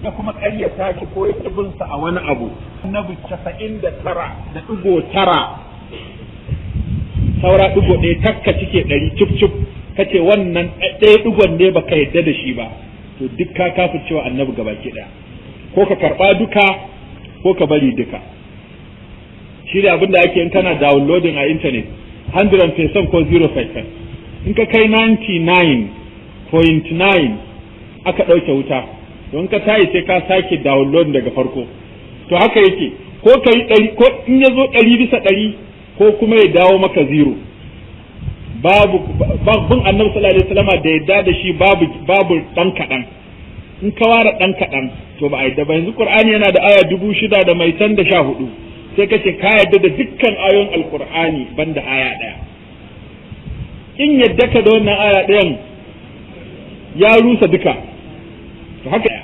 ya kuma ƙaryata shi ko ya bin sa a wani abu annabi 99.9 saura digo ɗaya takka cike 100 cif kace wannan ɗaya digon ne baka yadda da shi ba to duk ka kafir cewa annabi gabaki ɗaya ko ka karba duka ko ka bari duka shi ne abinda ake in kana downloading a internet 100% ko 0%. In ka kai 99.9 aka ɗauke wuta don ka tayi sai ka sake download daga farko to haka yake ko ka yi 100 ko in ya zo 100% ko kuma ya dawo maka 0 babu annabi sallallahu alaihi wasallam da yadda da shi babu dan kadan in ka ware dan kadan to ba a yadda ba. Yanzu Qur'ani yana da aya 6,000 da mai tan da 14 sai kace ka yadda da dukkan ayoyin alqur'ani banda aya daya in yadda ka da wannan aya dayan ya rusa duka to haka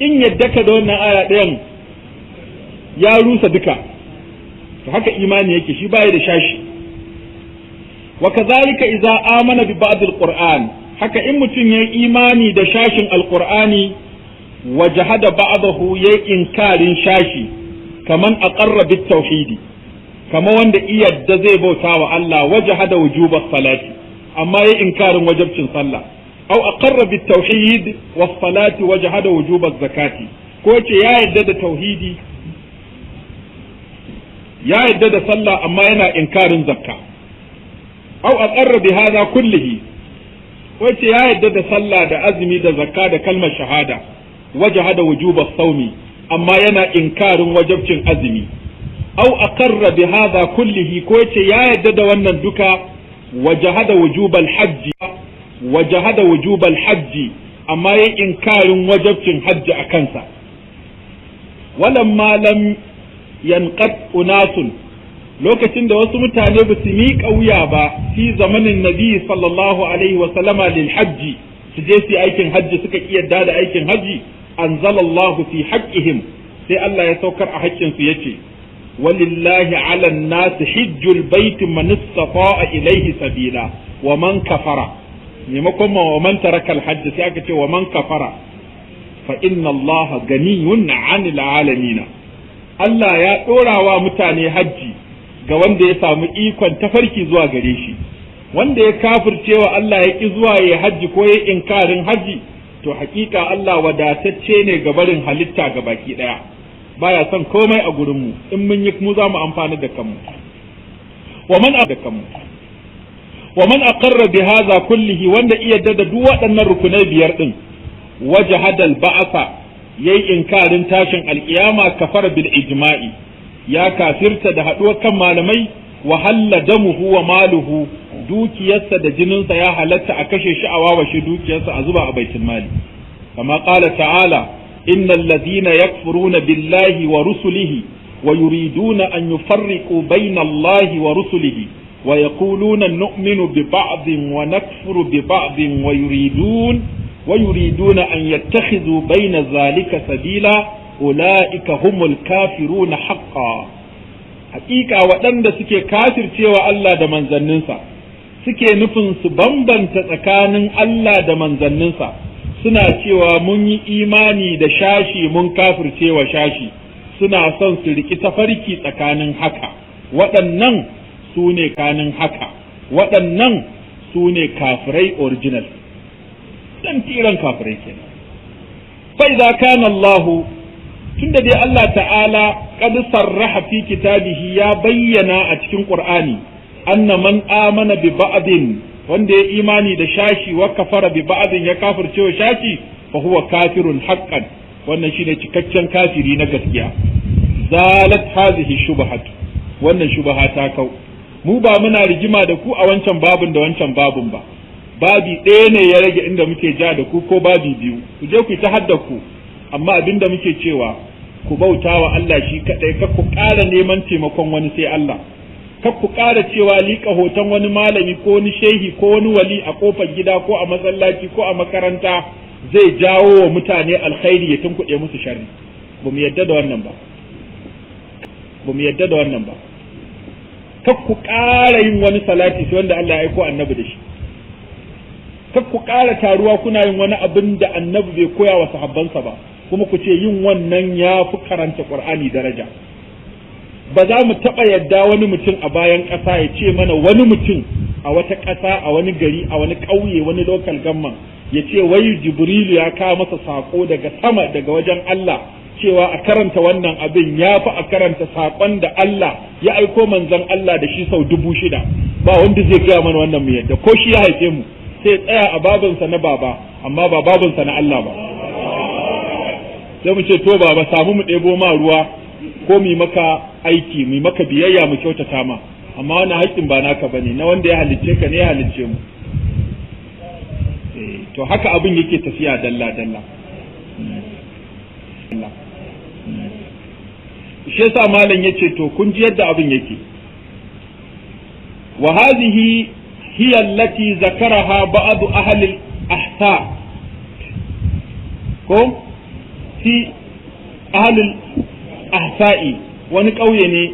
in yadda ka da wannan aya dayan ya rusa duka to haka imani yake shi bai da shashi wa kadhalika idza amana bi ba'd alquran haka in mutun yayi imani da shashin alqur'ani wa jahada ba'dahu yayi inkarin shashi kaman aqarra bit tauhidi kama wanda iyadda zai bauta wa Allah wajahada wujubas salati amma yayi inkarin wajibcin sallah aw aqarra bit tauhid was salati wajahada wujubaz zakati ko ce ya yadda da tauhidi ya yadda da sallah amma yana inkarin zakka aw aqarra bi hadha kullihi ko ce ya yadda da sallah da azumi da zakka da kalmar shahada wajahada wujubas sawmi amma yana inkarin wajibcin azumi aw aqarra bi hadha kullihi ko yace ya yadda da wannan duka wajahada wujubal hajji amma yayin inkarin wajibcin hajji a kansa walamma lam yanqat unasun lokacin da wasu mutane ba su miƙa wuya ba fi zamanin nabi sallallahu alaihi wa sallama lil hajji su je su aikin hajji suka kiyarda da aikin hajji anzalallahu fi haqqihim sai Allah ya saukar a haƙƙin su yace walillahi 'alan nas hajjul bait man istata'a ilayhi sabila wa man kafara maimakon wa man taraka al-hajj sai aka ce wa man kafara fa inna Allah ganiyun 'anil 'alamin Allah ya dora wa mutane hajji ga wanda ya samu ikon tafarki zuwa gare shi wanda ya kafircewa Allah ya ki zuwa ya hajji ko ya inkarin hajji to hakika Allah wadatacce ne ga barin halitta ga baki daya baya son komai a gurin mu in mun yi mu za mu amfana da kanmu wa man aqarra bi hadha kullihi wanda iya da duk waɗannan rukunai biyar din wajahada al-ba'sa yayi inkarin tashin alkiyama kafara bil ijma'i ya kafirta da haduwar kan malamai wa halla damuhu wa maluhu dukiyarsa da jininsa ya halatta a kashe shi a wawashe dukiyarsa a zuba a baitul mali kama qala ta'ala innal ladina yakfuruna billahi wa rusulihi wa yuriduna an yufarriqu bayna Allahi wa rusulihi wa yaquluna nu'minu bi ba'din wa nakfuru bi ba'din wa yuriduna an yattakhidhu bayna dhalika sabila ulaika humul kafiruna haqqan hakika waɗanda suke kafircewa Allah da manzanninsa suke nufin su bambanta tsakanin Allah da manzanninsa suna cewa mun yi imani da shashi mun kafircewa shashi suna son su riki tafarki tsakanin haka waɗannan su ne kanin haka waɗannan su ne kafirai original dan tiran kafirai kenan fa idza kana Allah tunda dai Allah ta'ala qad sarraha fi kitabihi ya bayyana a cikin Qur'ani anna man amana bi ba'din wanda ya imani da shashi wa kafara bi ba'din ya kafirce wa shashi fa huwa kafirun haqqan wannan shine cikakken kafiri na gaskiya zalat hadhihi shubahat wannan shubaha ta kau mu ba muna rigima da ku a wancan babun da wancan babun ba babi ɗaya ne ya rage inda muke ja da ku ko babi biyu ku je ku ta hadda ku amma abinda muke cewa ku bauta wa Allah shi kadai kar ku ƙara neman taimakon wani sai Allah kar ku ƙara cewa liƙa hoton wani malami ko wani shehi ko wani wali a kofar gida ko a masallaci ko a makaranta zai jawo wa mutane alkhairi ya tunkuɗe musu sharri ba mu yadda da wannan ba kar ku ƙara yin wani salati sai wanda Allah ya aiko annabi da shi kar ku ƙara taruwa kuna yin wani abin da annabi bai koya wa sahabbansa ba, kuma ku ce yin wannan ya fi karanta Qur'ani daraja. Ba za mu taɓa yadda wani mutum a bayan ƙasa ya ce mana wani mutum a wata ƙasa, a wani gari, a wani ƙauye, wani local government ya ce wai Jibrilu ya kawo masa saƙo daga sama, daga wajen Allah, cewa a karanta wannan abin ya fi a karanta saƙon da Allah ya aiko manzon Allah da shi sau 6,000. Ba wanda zai gaya mana wannan mu yadda, ko shi ya haife mu sai tsaya a babinsa na baba, amma ba babinsa na Allah ba. Sai mu ce to baba, samu mu ɗebo ma ruwa ko mu maka aiki, mu maka biyayya, mu kyautata ma, amma wannan haƙƙin ba naka bane, na wanda ya halicce ka ne ya halicce mu. To haka abin yake tafiya dalla dalla. Shi yasa malam yace to kun ji yadda abin yake. Wa hadhihi hiya allati zakaraha ba'd ahli al-ahsa, ko fi ahli al-ahsa'i, wani ƙauye ne,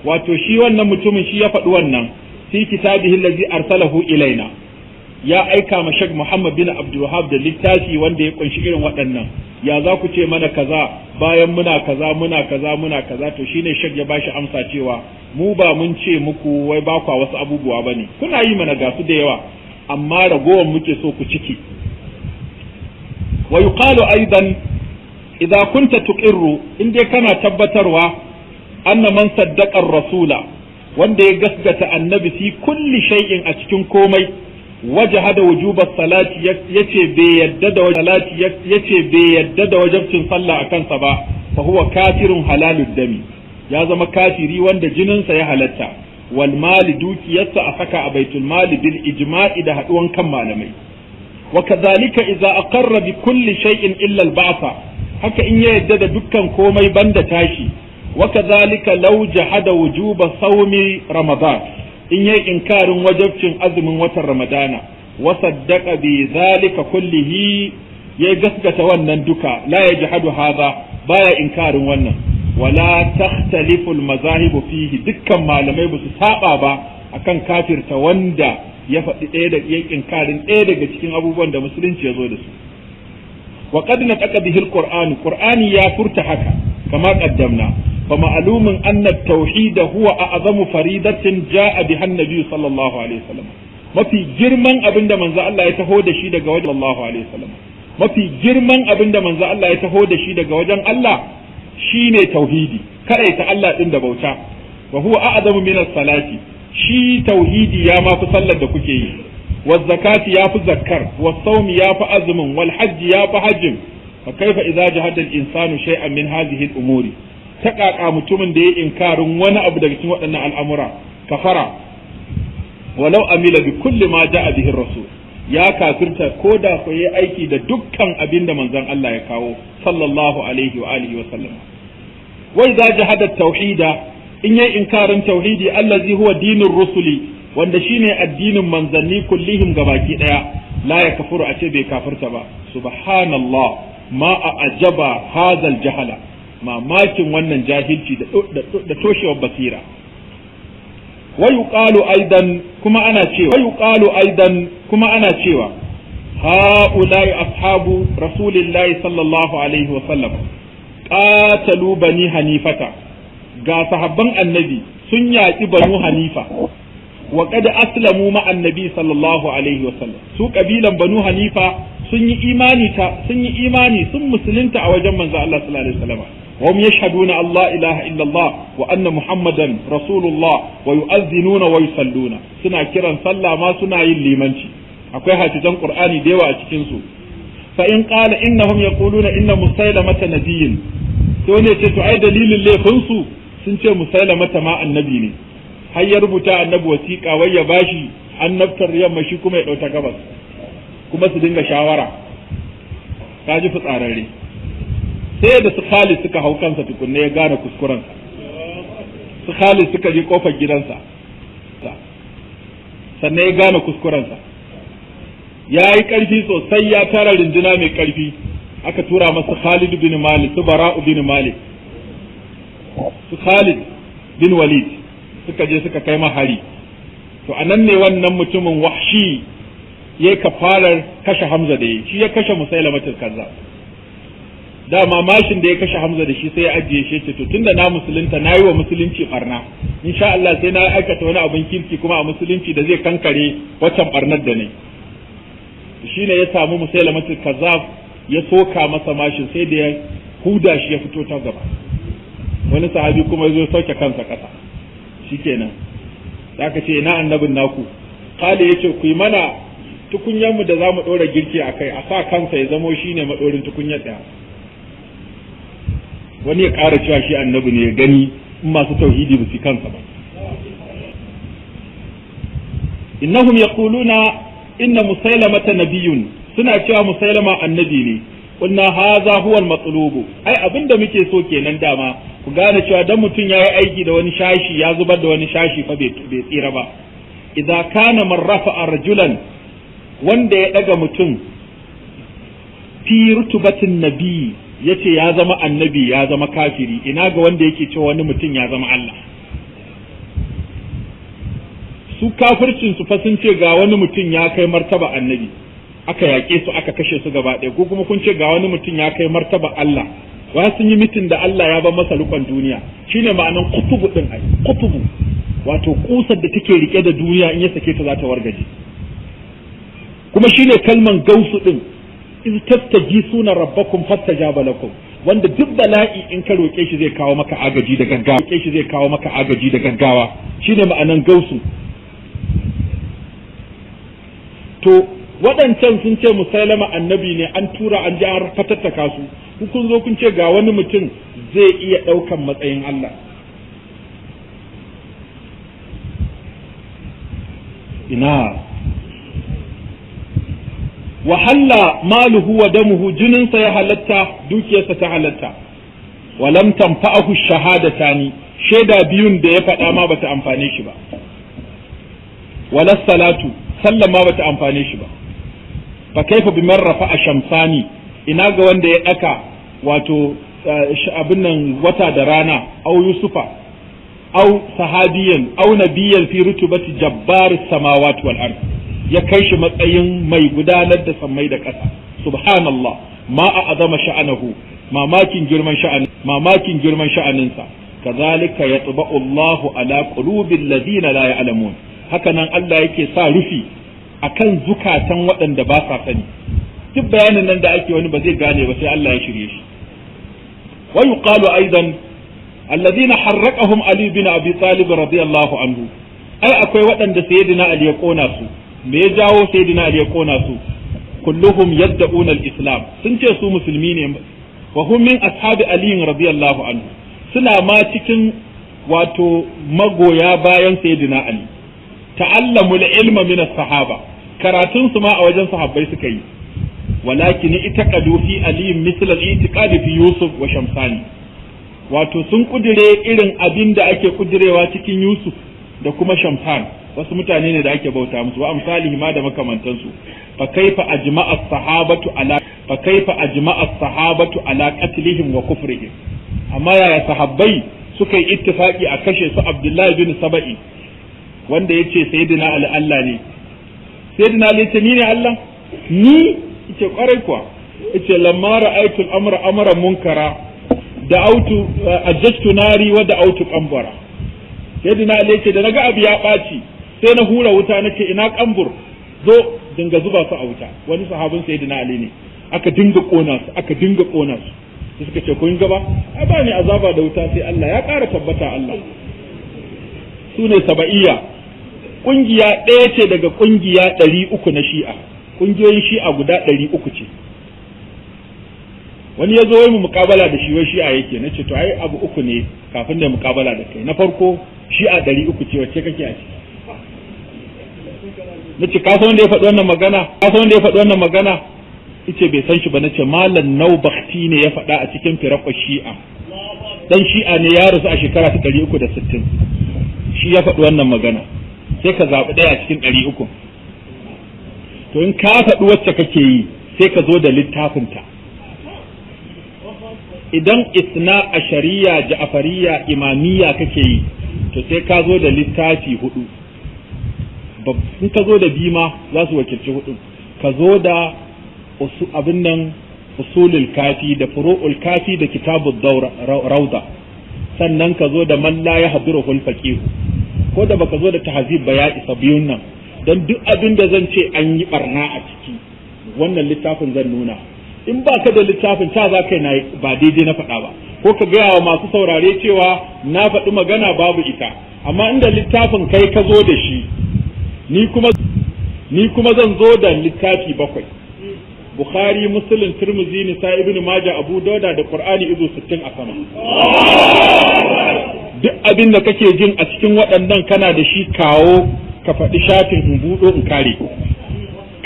wato shi wannan mutumin shi ya faɗi wannan fi kitabihi allazi arsalahu ilaina, ya aika ma Sheikh Muhammad bin Abdul Wahhab da littafi wanda ya kunshi irin waɗannan. Ya za ku ce mana kaza bayan muna kaza muna kaza muna kaza? To shine Sheikh ya bashi amsa cewa mu ba mun ce muku wai ba kwa wasu abubuwa bane, kuna yi mana gasu da yawa, amma ragowar muke so ku ciki. Wa yuqalu aidan idza kunta tuqirru, in dai kana tabbatarwa anna man saddaqa ar-rasula, wanda ya gaskata annabi fi kulli shay'in a cikin komai, wajahada wujuba salati, yace bai yadda da salati, yace bai yadda da wajibcin sallah akan sa ba, fa huwa kafirun halalud dami, ya zama kafiri wanda jininsa ya halatta. Wal mali, dukiyarsa a saka a baitul mali bil ijma'i, da haduwan kan malamai. Wa kadhalika idza aqarra bi kulli shay'in illa al ba'sa, haka in ya yadda da dukkan komai banda tashi. Wa kadhalika law jahada wujuba sawmi ramadan, in yayi inkarin wajibcin azumin watan ramadana, wa saddaqa bi zalika kullihi, ya gaskata wannan duka, la yajhadu hadha, baya inkarin wannan. Wala takhtalifu al-mazahib fihi, dukkan malamai ba su saba ba akan kafirta wanda ya faɗi ɗaya da ya inkarin ɗaya daga cikin abubuwan da musulunci ya zo da su. Wa qad nataqa bihi al-Qur'an, Qur'ani ya furta haka kama qaddamna. Fa ma'lumun anna at-tauhid huwa a'zamu faridatin ja'a biha an-nabi sallallahu alaihi wasallam. Mafi girman abinda manzo Allah ya taho da shi daga wajen sallallahu alaihi wasallam. Mafi girman abinda manzo Allah ya taho da shi daga wajen Allah shine tauhidi, ta Allah din da bauta. Wa huwa a'zamu min as-salati, shi tauhidi ya ma fi sallar da kuke yi. Wa zakati ya fi zakkar, wa sawmi ya fi azumin, wal hajji ya fi hajjin. Fa kaifa idza jahada al-insanu shay'an min hadhihi al-umuri, ta kaka mutumin da ya inkarin wani abu daga cikin waɗannan al'amura, kafara walau amila bi kulli ma ja'a bihi ar-rasul, ya kafirta ko da ko yi aiki da dukkan abin da manzon Allah ya kawo sallallahu alaihi wa alihi wa sallam. Wa idza jahada tauhida, in yayi inkarin tauhidi allazi huwa dinur rusuli, wanda shine addinin manzanni kullihim gabaki daya, la yakfuru, a ce bai kafirta ba. Subhanallah, ma ajaba hadha jahala, mamakin wannan jahilci da toshewar basira. Wa yuqalu aidan, kuma ana cewa ha'ula'i ashabu rasulillahi sallallahu alaihi wa sallam qatalu bani hanifata, ga sahabban annabi sun yaƙi banu hanifa, wa qad aslamu ma annabi sallallahu alaihi wa sallam, su kabilan banu hanifa sun yi imani sun musulunta a wajen manzo Allah sallallahu alaihi wa sallam. وهم يشهدون الله إله إلا الله وأن محمدا رسول الله ويؤذنون ويصلون، سنا كيران صلى ما سنا يليمنشي، أكوي هاتجان قرآني ديوا أتكنسو. فإن قال إنهم يقولون إن مسيلمة نبي، سوني تتو أي دليل اللي خنسو سنتي مسيلمة ما النبي، هيا ربطا النبي وثيقا ويا باشي النبتر يما شي كما يدو تقبس كما سدنغ شاورا كاجي فطاراري. Sai da su Khalid suka hau kansa tukunne ya gane kuskurensa, su Khalid suka je kofar gidansa sannan ya gane kuskurensa. Ya yi ƙarfi sosai, ya tara runduna mai ƙarfi, aka tura masa Khalid bin Malik, su Bara'u bin Malik, su Khalid bin Walid suka je suka kai mahari. To anan ne wannan mutumin Wahshi yayi kafarar kashe Hamza da yi, shi ya kashe Musailamatul Kazzab. Dama mashin da ya kashe Hamza da shi sai ya ajiye shi ce to tunda na musulunta nayi wa musulunci barna, insha Allah sai na aikata wani abin kirki kuma a musulunci da zai kankare waccan barnar da ne. Shine ya samu Musailamatul Kazzab ya soka masa mashin sai da ya huda shi ya fito ta gaba. Wani sahabi kuma ya zo sauke kansa kasa. Shikenan. Zaka ce ina annabin naku? Kale yace ku yi mana tukunyanmu da zamu dora girki akai, a sa kansa ya zamo shine madorin tukunyar daya. Wani ya ƙara cewa shi annabi ne ya gani in masu tauhidi ba su kansa ba. Innahum yaquluna inna musailamata nabiyyun, suna cewa musailama annabi ne. Kunna hadha huwa al-matlub. Ai abinda muke so kenan dama ku gane cewa dan mutun yayi aiki da wani shashi ya zubar da wani shashi fa bai tsira ba. Idza kana man rafa'a rajulan, wanda ya daga mutum fi rutubatin nabi yace ya zama annabi ya zama kafiri, ina ga wanda yake cewa wani mutum ya zama Allah. Su kafircin su fa sun ce ga wani mutum ya kai martaba annabi, aka yaƙe su aka kashe su gaba ɗaya, ko kuma kun ce ga wani mutum ya kai martaba Allah, wa sun yi mitin da Allah ya ba masa rukun duniya. Shine ma'anan kutubu din, ai kutubu wato kusar da take rike da duniya, in ya sake ta za ta wargaje. Kuma shine kalman gausu din, iz tastajisuna rabbakum fastajaba lakum, wanda duk bala'i in ka roke shi zai kawo maka agaji da gaggawa, roke shi zai kawo maka agaji da gaggawa. Shine ma'anan gausu. To waɗancan sun ce Musailama annabi ne, an tura an ji an fatattaka su, kun zo kun ce ga wani mutum zai iya ɗaukan matsayin Allah. Ina wahalla maluhu wa damuhu, jininsa ya halatta, dukiyarsa ta halatta. Walam tanfa'ahu shahadatani, shaida biyun da ya faɗa ma bata amfane shi ba. Wala salatu, sallan ma bata amfane shi ba. Fa kaifa biman rafa'a shamsani, ina ga wanda ya daka wato abin nan wata da rana, au yusufa au sahabiyan au nabiyyan fi rutubati jabbaris samawati wal ard, ya kai shi matsayin mai gudanar da sammai da ƙasa. Subhanallah, ma a'azama sha'anahu, mamakin girman sha'aninsa. Kazalika yatba'u Allahu ala qulubil ladina la ya'lamun, haka nan Allah yake sa rufi akan zukatan waɗanda ba sa sani. Duk bayanin nan da ake wani ba zai gane ba sai Allah ya shirye shi. Wa yuqalu aidan alladhina harraqahum Ali bin Abi Talib radiyallahu anhu, ai akwai waɗanda sayyidina Ali ya kona su. Me ya jawo sayyidina Ali ya kona su? Kulluhum yad'una al-islam, sun ce su musulmi ne, wa hum min ashabi Ali radiyallahu anhu, suna ma cikin wato magoya bayan sayyidina Ali. Ta'allamu al-ilma min as-sahaba, karatun su ma a wajen sahabbai suka yi. Walakin itaqadu fi Ali misl al-i'tiqad fi Yusuf wa Shamsani, wato sun kudire irin abin da ake kudirewa cikin Yusuf da kuma Shamsan, wasu mutane ne da ake bauta musu, wa amsalihi ma da makamantansu. Fa kaifa ajma'a as-sahabatu ala qatlihim wa kufrihim, amma yaya sahabbai suka yi ittifaqi a kashe su Abdullahi bin Saba'i, wanda yace sayyidina Ali Allah ne. Sayyidina Ali ce ni ne Allah? Ni yace kwarai kuwa. Yace lamma ra'aytu al-amra amran munkara da'autu ajjatu nari wa da'autu qambara. Sayyidina Ali yace da naga abu ya baci sai na hura wuta nace ina kambur, zo dinga zuba su a wuta. Wani sahabin sayyidina Ali ne, aka dinga kona su suka ce kun gaba a ba ni azaba da wuta sai Allah ya ƙara tabbata. Allah su ne saba'iyya, ƙungiya ɗaya ce daga ƙungiya 300 na Shi'a, ƙungiyoyin Shi'a guda 300 ce. Wani ya zo mu muƙabala da shi, wai Shi'a yake, na ce to ai abu uku ne kafin da muƙabala da kai. Na farko Shi'a 300 ce, wacce kake a ciki? Na ce ka san wanda ya faɗi wannan magana? Ice bai san shi ba. Na ce Malam Naubakti ne ya faɗa a cikin firaqo Shi'a, dan Shi'a ne ya rasu a shekara ta 360, shi ya faɗi wannan magana. Sai ka zaɓi ɗaya a cikin 300. To in ka faɗi wacce kake yi sai ka zo da littafinta. Idan isna ashariya ja'fariya imamiyya kake yi to sai ka zo da littafi 4. In ka zo da bima za su wakilci 4. ka zo da abin nan usulul kafi da furu'ul kafi da kitabud rauda, sannan ka zo da man la yahduruhul faqih, ko da baka zo da tahzib ba ya isa biyun nan, dan duk abin da zan ce an yi barna a ciki wannan littafin zan nuna. In ba ka da littafin ta za kai na ba daidai na faɗa ba, ko ka gaya wa masu saurare cewa na faɗi magana babu ita, amma inda littafin kai ka zo da shi, ni kuma zan zo da littafi 7: Bukhari, Muslim, Tirmidhi, Nisa, Ibn Majah, Abu Dawud da Qur'ani izu 60 a sama. Duk abin da kake jin a cikin waɗannan kana da shi, kawo ka faɗi shafin in buɗo in kare.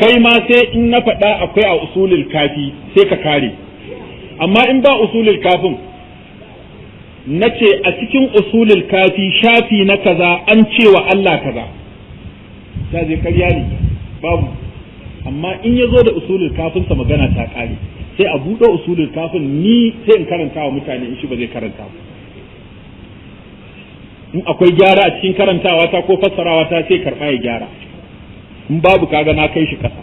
Kai ma sai in na faɗa akwai a usulul kafi sai ka kare, amma in ba usulul kafin na ce a cikin usulul kafi shafi na kaza an cewa Allah kaza, ta zai karya ne babu. Amma in ya zo da usulul kafin sa magana ta kare, sai a buɗe usulul kafin ni sai in karanta wa mutane in shi ba zai karanta. In akwai gyara a cikin karantawa ta ko fassarawa ta sai karɓa ya gyara, in babu kaga na kai shi ƙasa.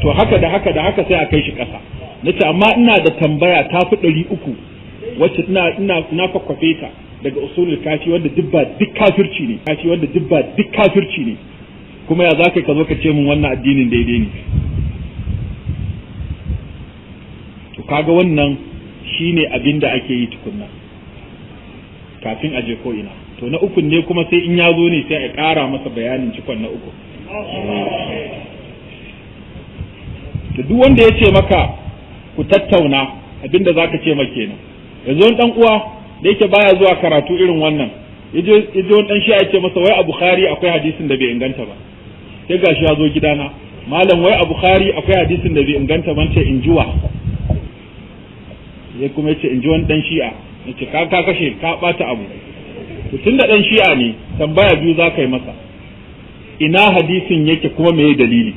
To haka da haka sai a kai shi ƙasa. Nace amma ina da tambaya ta fi 300 wacce ina kwakwafe ta daga usulul kafi wanda duk kafirci ne, kuma ya za ka zo ka ce min wannan addinin daidai ne. To kaga wannan shine abin da ake yi tukunna kafin a je ko ina. To na ukun ne kuma sai in ya zo ne sai a ƙara masa bayanin cikon na uku. To duk wanda ya ce maka ku tattauna, abinda za ka ce maka kenan. Yanzu wani ɗan uwa da yake baya zuwa karatu irin wannan, yaje wani ɗan shi ya ce masa wai a Bukhari akwai hadisin da bai inganta ba. Sai gashi ya zo gidana, malam wai a Bukhari akwai hadisin da bai inganta ban ce in jiwa. Ya kuma yace in ji wani ɗan shi'a, yace ka kashe ka ɓata abu. To tunda ɗan shi'a ne, tambaya biyu za ka yi masa. Ina hadisin yake kuma me dalili?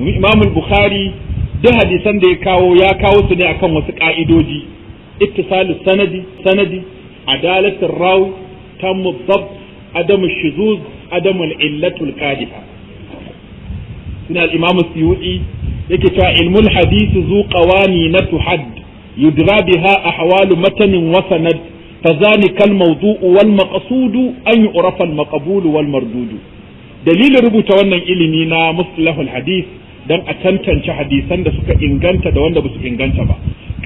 Imam Bukhari duk hadisan da ya kawo su ne akan wasu ka'idoji: ittisalus sanadi, adalatul rawi, tammu dhabt, adamu shuzuz, adamu illatul qadiha. Suna al-Imam Suyuti yake cewa ilmul hadith zu qawani na tuhad yudra biha ahwalu matanin wa sanad فذلك الموضوع والمقصود أن يعرف المقبول والمردود. dalilin rubuta wannan ilimi na mustalahul hadith dan a tantance hadisan da suka inganta da wanda basu inganta ba.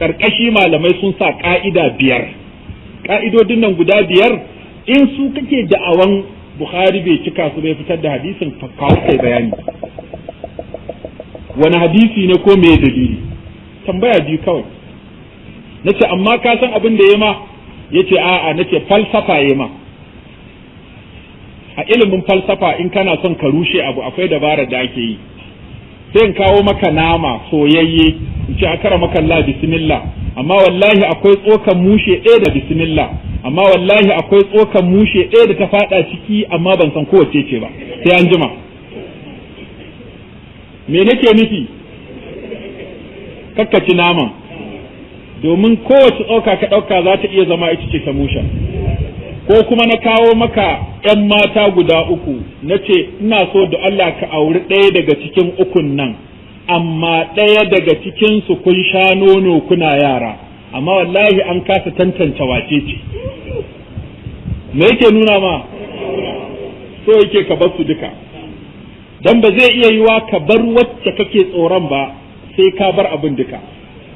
Karkashi malamai sun sa ka'ida 5. Ka'idodin nan guda 5 in su kake da'awan Bukhari bai cika su bai fitar da hadisin kawo kai bayani. Wani hadisi ne ko me dalili? Tambaya biyu kawai. Nace amma ka san abin da yayi ma? Yace a'a, nace falsafa yayi ma. A ilimin falsafa in kana son ka rushe abu akwai dabarar da ake yi. Sai in kawo maka nama soyayye in ce akara maka Allah bismillah, amma wallahi akwai tsokan mushe ɗaya da bismillah, amma wallahi akwai tsokan mushe ɗaya da ta fada ciki amma ban san kowace ce ba, sai an jima. Me nake nufi? Kakkaci naman, domin kowace tsoka ka ɗauka za ta iya zama ita ce ta mushen. Ko kuma na kawo maka ‘yan mata guda 3, na ce ina so da Allah ka auri ɗaya daga cikin 3 nan, amma ɗaya daga cikinsu kun sha nono kuna yara, amma wallahi an kasa tantance wace ce. Me yake nuna ma? So yake ka bar su duka. Dan ba zai iya yiwa ka bar wacce kake tsoron ba sai ka bar abin duka.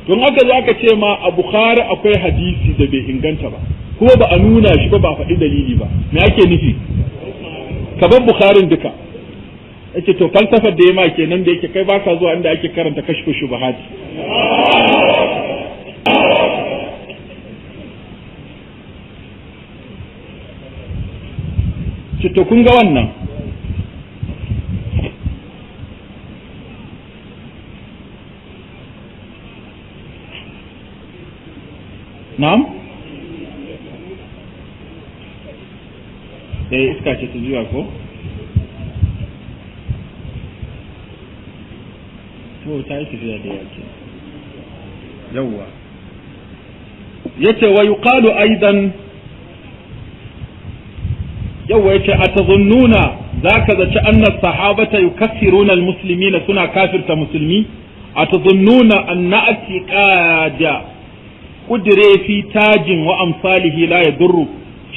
Don haka za ka ce ma a Bukhari akwai hadisi da bai inganta ba, kuma ba a nuna shi ba, ba faɗi dalili ba. Me ake nufi? Ka bar Bukharin duka. Yace to falsafar da yema kenan da yake kai baka zuwa inda ake karanta kashfu shubuhat. Ce to kun ga wannan na'am iska ce ta juya ko to ta yi tafiya da yake yawwa yace wa yuqalu aidan yawwa yace atazunnuna zaka zaci anna sahabata yukaffiruna almuslimina suna kafirta musulmi atadhunnuna anna atiqada kudire fi tajin wa amsalihi la yadurru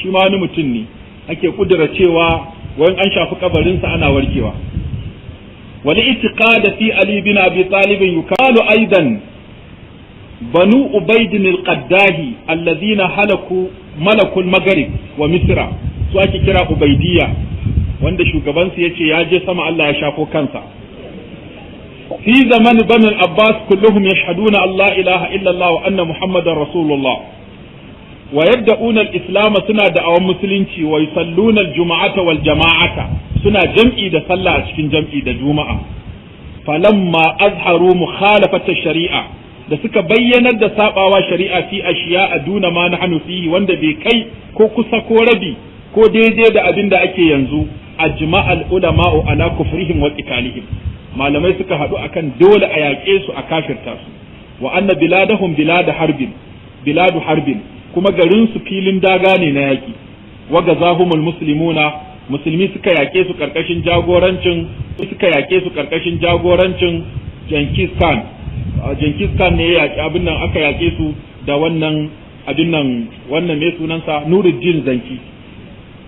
shi ma wani mutum ne ake kudura cewa wayan an shafi kabarinsa ana warkewa wal itiqada fi ali bin abi talib yukalu aidan banu ubayd al-qaddahi alladhina malaku al-maghrib wa misra su ake kira ubaydiyya wanda shugabansu yace ya je sama Allah ya shafo kansa في زمن بني العباس كلهم يشهدون أن لا إله إلا الله وأن محمد رسول الله ويبدأون الإسلام سنة دعوة مسلمين ويصلون الجمعة والجماعة سنة جمعي دا صلى أشكين جمعي دا جمعة فلما أظهروا مخالفة الشريعة da suka bayyanar da sabawa shari'a fi ashiya duna ma nahnu fihi wanda bai kai ko kusa ko rabi ko daidai da abin da ake yanzu ajma'al ulama'u ala kufrihim wa qitalihim malamai suka haɗu akan dole a yaƙe su a kafirta su wa anna biladahum biladu harbin kuma garin su filin daga ne na yaƙi wa gazahumul muslimuna musulmi suka yaƙe su karkashin jagorancin Genghis Khan ne ya yaƙi abin nan aka yaƙe su da wannan mai sunansa Nuruddin Zanki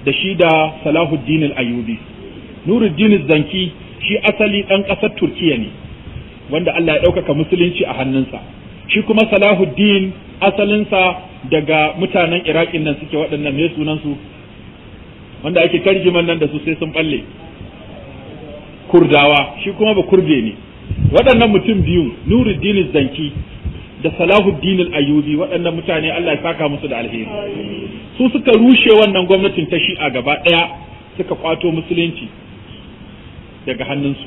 da shi da Salahuddin al-Ayyubi Nuruddin Zanki shi asali ɗan ƙasar Turkiya ne wanda Allah ya ɗaukaka musulunci a hannunsa shi kuma Salahuddin asalinsa daga mutanen Iraƙin nan suke waɗannan me sunansu wanda ake tarjiman nan da su sai sun balle Kurdawa shi kuma ba Kurde ne waɗannan mutum biyu Nuruddin Zanki da Salahuddin al-Ayyubi waɗannan mutane Allah ya saka musu da alheri su suka rushe wannan gwamnatin ta Shi'a gaba ɗaya suka kwato musulunci daga hannunsu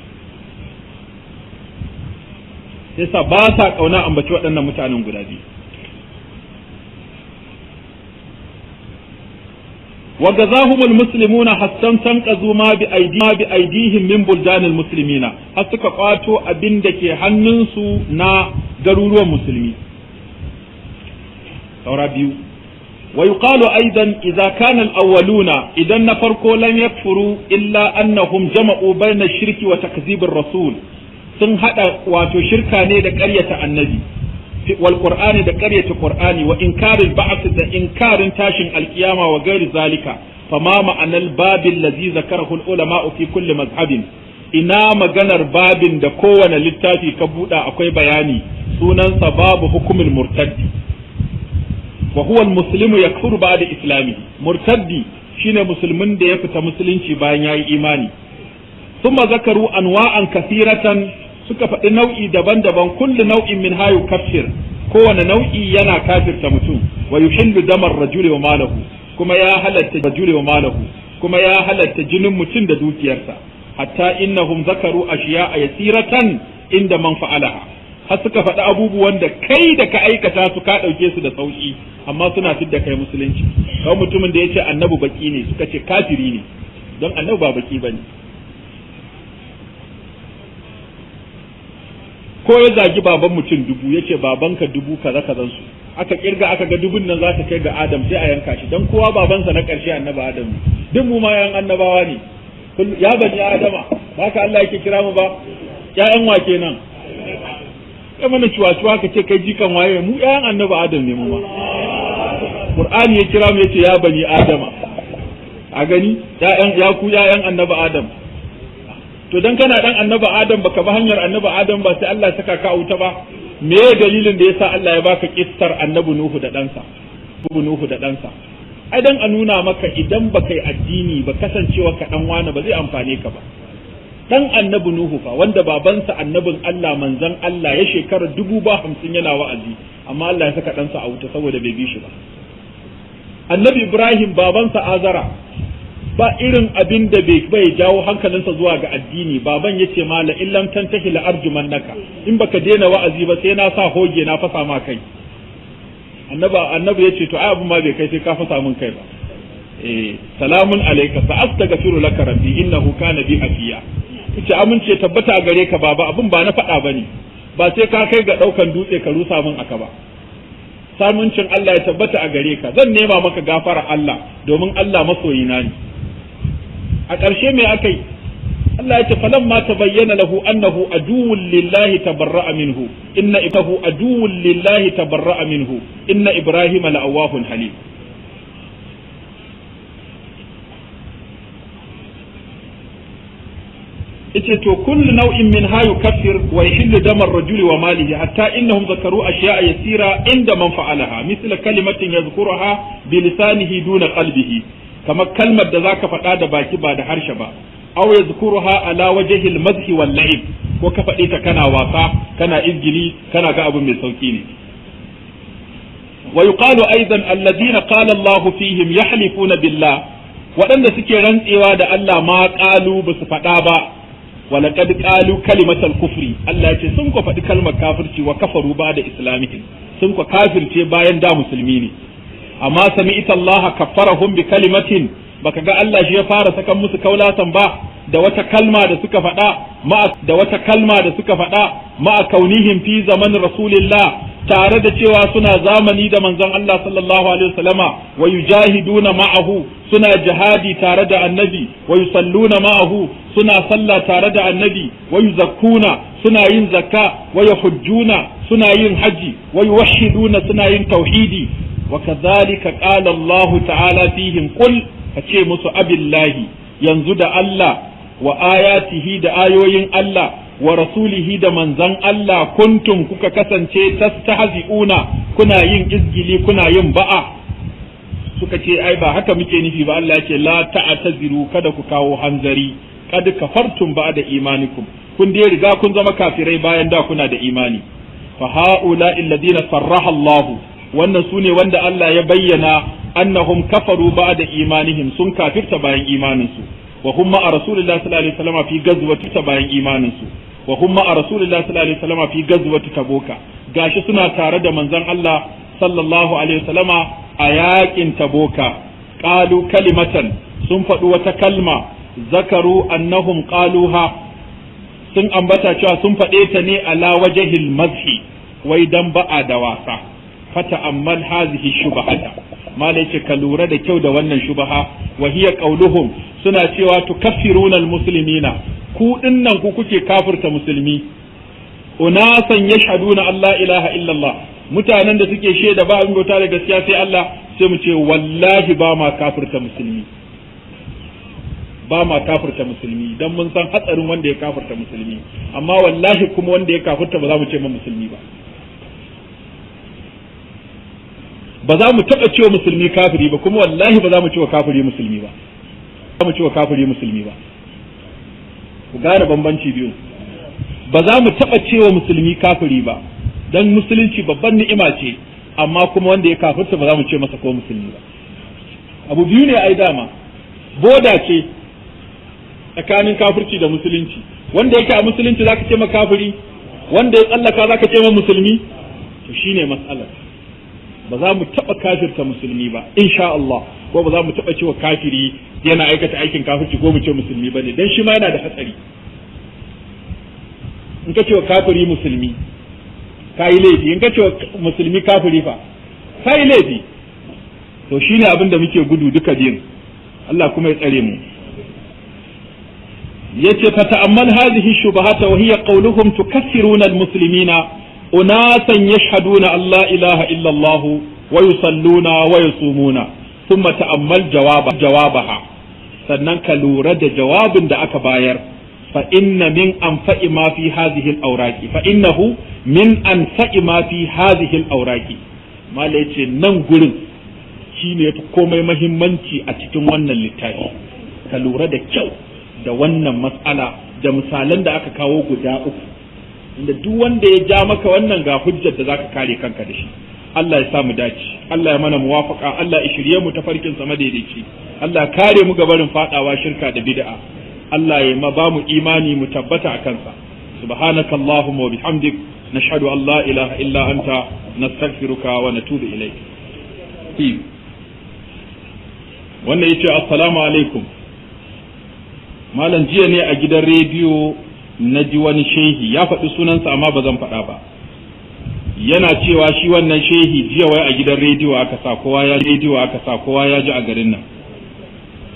yasa ba sa kauna ambaci waɗannan mutanen guda biyu wa gazahumul muslimuna hassan tanqazu ma bi aidihim min buldanil muslimina har suka kwato abin da ke hannunsu na garuruwan musulmi saura biyu wa yuqalu aidan idza kana al-awwaluna idan na farko lam yakfuru illa annahum jama'u bayna shirki wa takzibir rasul sun hada wato shirka ne da ƙaryata annabi wal qur'ani da ƙaryata qur'ani wa inkaril ba'th da inkarin tashin alkiyama wa gairi zalika fama ma'anal babil ladzi zakarahu al-ulama fi kulli mazhabin ina maganar babin da kowane littafi ka buɗa akwai bayani sunansa babu hukumul murtaddi wa huwa al-muslimu yakfuru ba'da islami murtaddi shine musulmin da ya fita musulunci bayan yayi imani thumma zakaru anwa'an kathiratan suka faɗi nau'i daban-daban kullu nau'in min hayu kafir kowane nau'i yana kafirta mutum wa yuhillu damar rajuli wa malahu kuma ya halatta rajuli wa malahu kuma ya halatta jinin mutum da dukiyarsa hatta innahum zakaru ashiya'a yasiratan inda man fa'alaha har suka faɗi abubuwan da kai da ka aikata su ka ɗauke su da sauki amma suna fidda kai musulunci kawai mutumin da ya ce annabi baki ne suka ce kafiri ne don annabi ba baki bane ko ya zagi baban mutum 1000 yace babanka 1000 kaza kazan su aka kirga aka ga 1000 nan za ta kai ga Adam sai a yanka shi dan kowa babansa na karshe annabi Adam duk mu ma yan annabawa ne ya bani Adama haka Allah yake kira mu ba ƴaƴan wa kenan kai mana ciwa ka ce kai jikan waye mu ƴaƴan annabi Adam ne mu ma Qur'ani ya kira mu yace ya bani Adama a gani ya ku ƴaƴan annabi Adam to dan kana dan annabi Adam baka ba hanyar annabi Adam ba sai Allah saka ka auta ba me dalilin da yasa Allah ya baka kissar annabi Nuhu da ɗansa ai dan a nuna maka idan baka yi addini ba kasancewa ka dan wani ba zai amfane ka ba dan annabi Nuhu fa wanda babansa annabin Allah manzon Allah ya shekara 50 yana wa'azi amma Allah ya saka ɗansa a wuta saboda bai bi shi ba annabi Ibrahim babansa Azara ba irin abin da bai jawo hankalinsa zuwa ga addini baban yace ma la illam tantahi la arjumannaka in baka daina wa'azi ba sai na sa hoge na fasa ma kai annabi yace to ai abun ma bai kai sai ka fasa mun kai ba salamun alayka sa astaghfiru laka rabbi innahu kana bi afiya yace amince tabbata a gare ka baba abun ba na faɗa bane ba sai ka kai ga daukan dutse ka rusa mun aka ba samuncin Allah ya tabbata a gare ka zan nema maka gafara Allah domin Allah masoyina ne a ƙarshe me akai Allah ya ce falamma tabayyana lahu annahu aduwwun lillahi tabarra'a minhu inna ibahu aduwwun lillahi tabarra'a minhu inna ibrahima la'awwahun halim. yace to kullu nau'in min ha yukaffir wa yahillu dama ar-rajuli wa malihi hatta innahum zakaru ashya'a yasira inda man fa'alaha mithla kalimatin yadhkuruha bi lisanihi duna qalbihi kamar kalmar da zaka faɗa da baki ba da harshe ba aw yadhkuruha ala wajhi al-madhi wal la'ib ko ka faɗe ta kana wasa kana izgili kana ga abu mai sauki ne. wa yuqalu aidan alladhina qala Allah fihim yahlifuna billah waɗanda suke rantsewa da Allah ma qalu basu faɗa ba walaqad qalu kalimatal kufri Allah yace sun ko faɗi kalmar kafirci wa kafaru ba da islamihim sun ko kafirce bayan da musulmi ne amma sami'ta Allah kaffarahum bi kalimatin baka ga Allah shi ya fara sakan musu kaulatan ba da wata kalma da suka faɗa ma'a kaunihim fi zaman rasulillah tare da cewa suna zamani da manzon Allah sallallahu alaihi wasallama wa yujahiduna ma'ahu suna jihadi tare da annabi wa yusalluna ma'ahu suna sallah tare da annabi wa yuzakkuna suna yin zakka wa yahujjuna suna yin haji wa yuwahhiduna suna yin tauhidi wa kadhalika qala Allah ta'ala fihim qul kace musu abillahi yanzu da Allah wa ayatihi da ayoyin Allah wa rasulihi da manzan Allah kuntum kuka kasance tastahzi'una kuna yin izgili kuna yin ba'a suka ce ai ba haka muke nufi ba Allah yake la ta'taziru kada ku kawo hanzari kad kafartum ba'da imanikum kun dai riga kun zama kafirai bayan da kuna da imani fa haula alladhina sarraha Allah wannan sune wanda Allah ya bayyana annahum kafaru ba'da imanihim sun kafirta bayan imaninsu wa hum ma'a rasulillahi sallallahu alaihi wasallam fi ghazwati bayan imaninsu wa hum ma'a rasulillahi sallallahu alaihi wasallam fi ghazwati tabuka gashi suna tare da manzon Allah sallallahu alaihi wasallama a yakin tabuka qalu kalimatan sun faɗi wata kalma zakaru annahum qaluha sun ambata cewa sun faɗe ta ne ala wajhil mazhi wai dan ba'a da wasa fata ammal hazihi shubahata malai ce ka lura da kyau da wannan shubaha wa hiya qauluhum suna cewa tukaffiruna almuslimina ku dinnan ku kuke kafirta musulmi unasan yashhaduna Allah ilaha illallah mutanen da suke shaida ba abin bauta da gaskiya sai Allah sai mu ce wallahi ba ma kafirta musulmi dan mun san hatsarin wanda ya kafirta musulmi amma wallahi kuma wanda ya kafirta ba za mu ce ma musulmi ba za mu taɓa cewa musulmi kafiri ba kuma wallahi ba za mu cewa kafiri musulmi ba ku gane bambanci biyu ba za mu taɓa cewa musulmi kafiri ba dan musulunci babban ni'ima ce amma kuma wanda ya kafirta ba za mu ce masa ko musulmi ba abu biyu ne ai dama boda ce tsakanin kafirci da musulunci wanda yake a musulunci zaka ce ma kafiri wanda ya tsallaka zaka ce ma musulmi to shine matsalar ba za mu taɓa kafirta musulmi ba insha Allah ko ba za mu taɓa cewa kafiri yana aikata aikin kafirci ko mu ce musulmi bane dan shi ma yana da hatsari in ka cewa kafiri musulmi kai laifi in ka cewa musulmi kafiri fa kai laifi to shine abin da muke gudu duka biyun Allah kuma ya tsare mu yace fa ta'ammal hadhihi shubahata wa hiya qawluhum tukaffiruna almuslimina unasan yashhaduna Allah ilaha illa Allah wa yusalluna wa yasumuna thumma ta'ammal jawabaha sannan ka lura da jawabin da aka bayar fa inna min anfa'i ma fi hadhihi al-awraqi fa innahu min anfa'i ma fi hadhihi al-awraqi malai ce nan gurin shine yafi komai muhimmanci a cikin wannan littafi ka lura da kyau da wannan mas'ala da misalan da aka kawo guda uku inda duk wanda ya ja maka wannan ga hujjar da zaka kare kanka da shi Allah ya sa mu dace Allah ya mana muwafaka Allah ya shirye mu tafarkin sa madaidaici Allah ya kare mu gabarin fadawa shirka da bid'a Allah ya ba mu imani mu tabbata akan sa subhanaka allahumma wa bihamdik nashhadu an la ilaha illa anta nastaghfiruka wa natubu ilayk wannan yace assalamu alaikum malam jiya ne a gidan rediyo na ji wani shehi ya faɗi sunansa amma ba zan faɗa ba yana cewa shi wannan shehi jiya wai a gidan rediyo aka sa kowa ya ji a garin nan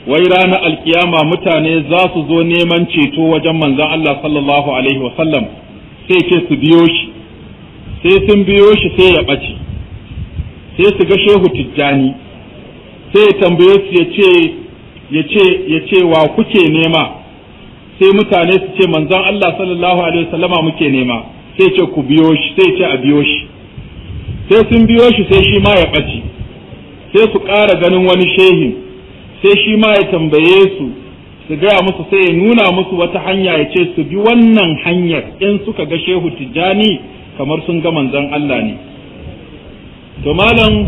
wai ranar alkiyama mutane za su zo neman ceto wajen manzon Allah sallallahu alaihi wasallam sai ce su biyo shi, sai sun biyo shi sai ya ɓace, sai su ga shehu Tijjani sai ya tambaye su ya ce wa kuke nema, sai mutane su ce manzon Allah sallallahu alaihi wasallama muke nema, sai ce ku biyo shi, sai ce a biyo shi, sai sun biyo shi sai shi ma ya ɓace, sai su ƙara ganin wani shehin sai shi ma ya tambaye su gaya musu, sai ya nuna musu wata hanya ya ce su bi wannan hanyar, in suka ga shehu Tijjani kamar sun ga manzon Allah ne. To malam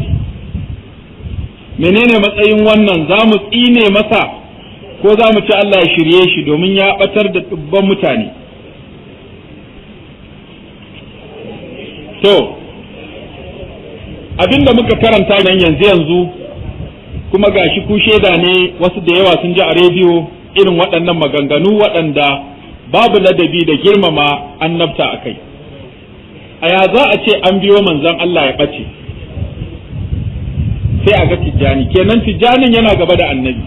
menene matsayin wannan, za mu tsine masa ko za mu ci Allah ya shirye shi domin ya batar da dubban mutane? To abinda muka karanta nan yanzu kuma gashi ku shaida ne, wasu da yawa sun ji a rediyo irin waɗannan maganganu waɗanda babu ladabi da girmama annabta a kai. A ya za a ce an biyo manzon Allah ya ɓace sai a ga Tijjani, kenan Tijjanin yana gaba da annabi,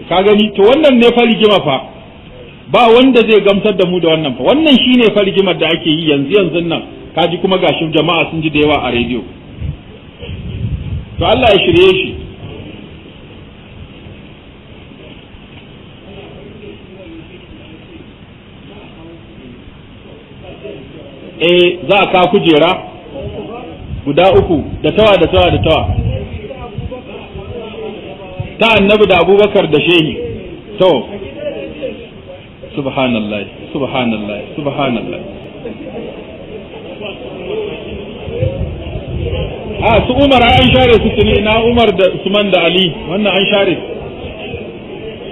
ka gani? To wannan ne farigima fa, ba wanda zai gamsar da mu da wannan fa, wannan shine farigimar da ake yi yanzu nan, kaji kuma gashi jama'a sun ji da yawa a rediyo. To Allah ya shirye shi. Za a ka kujera guda uku da tawa ta annabi da abubakar da shehi. To subhanallah su Umar an share su ne, na Umar da Usman da Ali, wannan an share.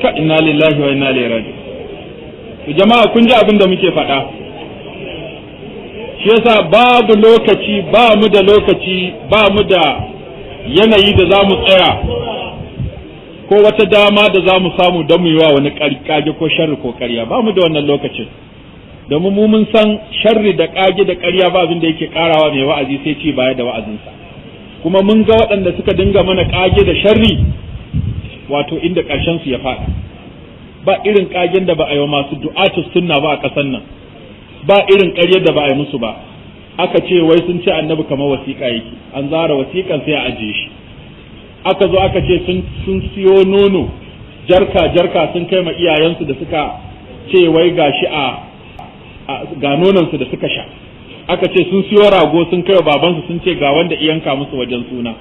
Ka inna lillahi wa inna ilaihi raji'un. Jama'a kun ji abin da muke faɗa. Shi yasa babu lokaci, ba mu da lokaci, ba mu da yanayi da za mu tsaya ko wata dama da za mu samu don mu yi wa wani kage ko sharri ko ƙarya, ba mu da wannan lokacin. Domin mu mun san sharri da kage da ƙarya ba abin da yake karawa mai wa'azi sai ci baya da wa'azinsa. Kuma mun ga waɗanda suka dinga mana kage da sharri, wato inda ƙarshen su ya faɗa. Ba irin kagen da ba a yi masu du'atu sunna ba a ƙasar nan, ba irin ƙaryar da ba a yi musu ba. Aka ce wai sun ce annabi kamar wasiƙa yake, an zara wasiƙan sai a ajiye shi. Aka zo aka ce sun siyo nono jarka sun kai ma iyayensu da suka ce wai gashi ga nononsu da suka sha. Aka ce sun siyo rago sun kai wa babansu sun ce ga wanda iyanka musu wajen suna.